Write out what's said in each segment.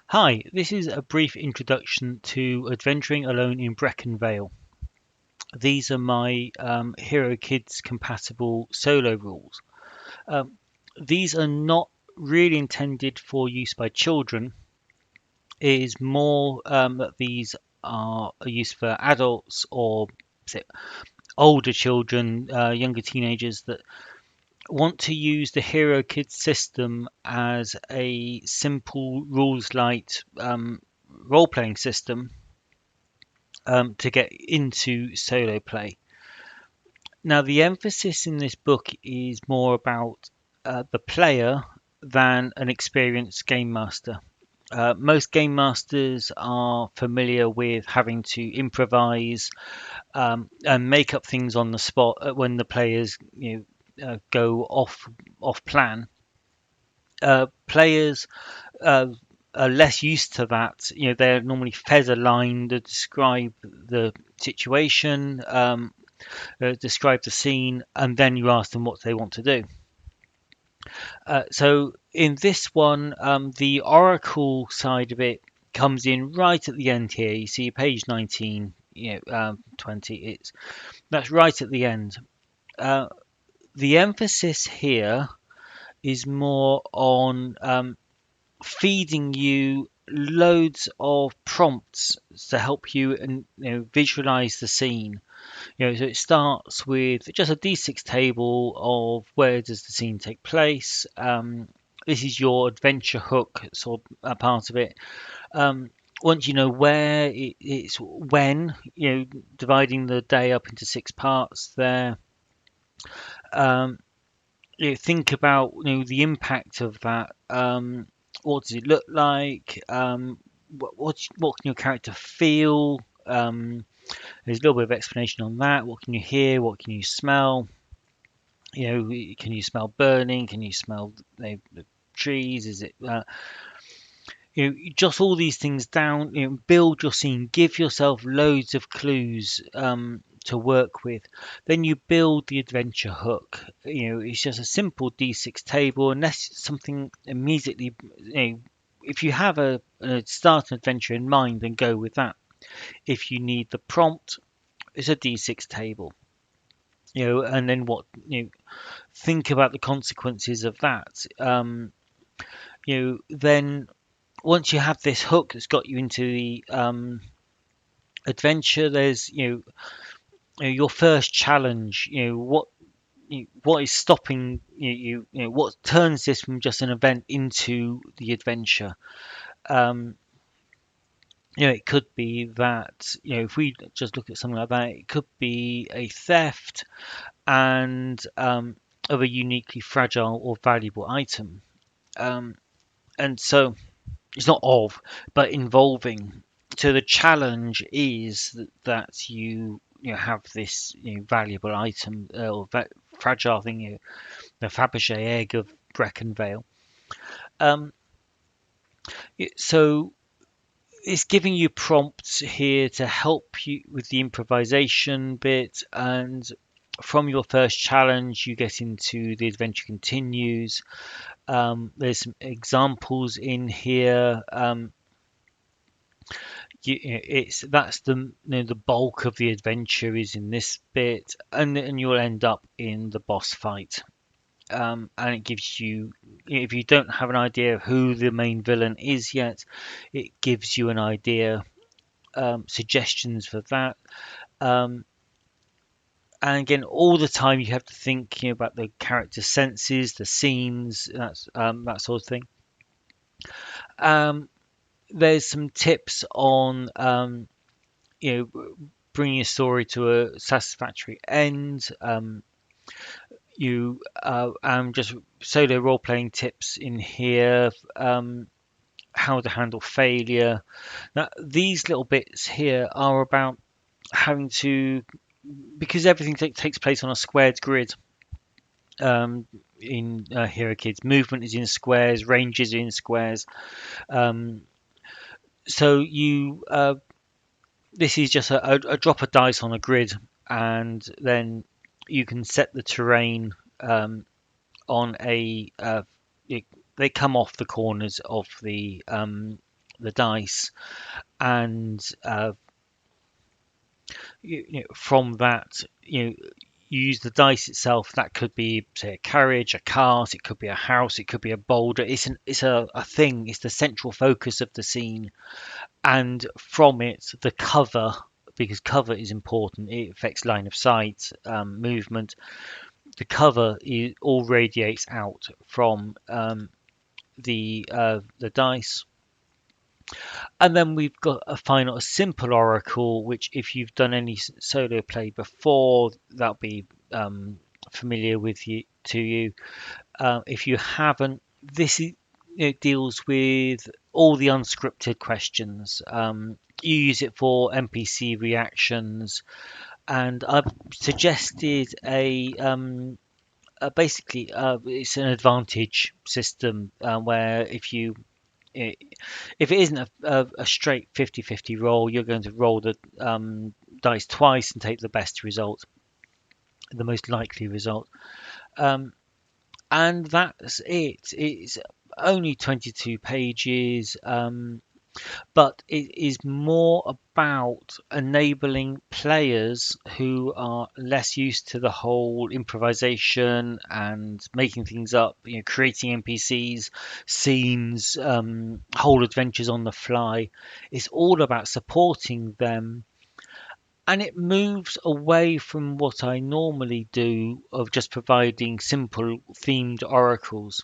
Hi, this is a brief introduction to adventuring alone in Brecken Vale. These are my Hero Kids compatible solo rules. Um, these are not really intended for use by children. It is more that these are used for adults or say, older children, younger teenagers that want to use the Hero Kids system as a simple rules light role playing system to get into solo play. Now, the emphasis in this book is more about the player than an experienced game master. Most game masters are familiar with having to improvise and make up things on the spot when the players go off plan. Players uh, are less used to that. They're normally fed a line to describe the situation, describe the scene, and then you ask them what they want to do. So in this one, the Oracle side of it comes in right at the end here. You see page 19, 20. That's right at the end. Uh, the emphasis here is more on feeding you loads of prompts to help you and visualize the scene. So it starts with just a d6 table of where does the scene take place. This is your adventure hook, sort of a part of it. Once you know where, it's when. Dividing the day up into six parts there. Um, think about the impact of that. What does it look like? What can your character feel? There's a little bit of explanation on that. What can you hear? What can you smell? Can you smell burning? Can you smell the trees? Is it just all these things down? Build your scene. Give yourself loads of clues to work with. Then you build the adventure hook. It's just a simple D6 table, unless it's something immediately. If you have a start an adventure in mind, then go with that. If you need the prompt, it's a D6 table. And then think about the consequences of that. Then once you have this hook that's got you into the adventure, there's your first challenge. What is stopping what turns this from just an event into the adventure. Um, it could be that if we just look at something like that, it could be a theft and of a uniquely fragile or valuable item. Um, and so it's not of, but involving. So the challenge is that you have this valuable item or fragile thing, the Fabergé egg of Brecken Vale. Um, so it's giving you prompts here to help you with the improvisation bit, and from your first challenge you get into the adventure continues. There's some examples in here. It's that's the bulk of the adventure is in this bit, and you'll end up in the boss fight. And it gives you, if you don't have an idea of who the main villain is yet, it gives you an idea, suggestions for that. Um, and again, all the time you have to think about the character senses, the scenes, that sort of thing. Um, there's some tips on bringing a story to a satisfactory end. You just solo role playing tips in here. How to handle failure. Now, these little bits here are about having to, because everything takes place on a squared grid. In Hero Kids, movement is in squares, ranges in squares. Um, so this is just a drop of dice on a grid, and then you can set the terrain on a. They come off the corners of the the dice, and from that, you use the dice itself. That could be, say, a carriage, a cart. It could be a house. It could be a boulder. It's a thing. It's the central focus of the scene, and from it, the cover, because cover is important. It affects line of sight, movement. The cover all radiates out from the dice. And then we've got a simple oracle, which if you've done any solo play before, that'll be familiar with you to you. If you haven't, this deals with all the unscripted questions. You use it for NPC reactions, and I've suggested basically it's an advantage system where if it isn't a straight 50-50 roll, you're going to roll the dice twice and take the best result, the most likely result. Um, and that's it. It's only 22 pages. But it is more about enabling players who are less used to the whole improvisation and making things up, creating NPCs, scenes, whole adventures on the fly. It's all about supporting them. And it moves away from what I normally do of just providing simple themed oracles,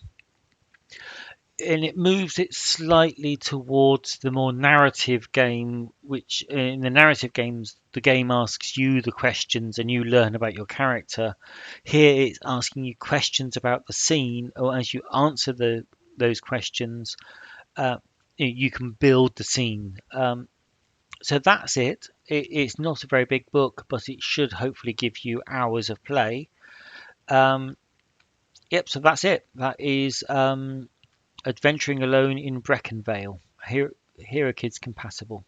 and it moves it slightly towards the more narrative game, which in the narrative games, the game asks you the questions and you learn about your character. Here it's asking you questions about the scene, or as you answer those questions, uh, you can build the scene. So that's it. It's not a very big book, but it should hopefully give you hours of play. Um, yep, so that's it. That is Adventuring Alone in Brecken Vale. Here are kids compatible.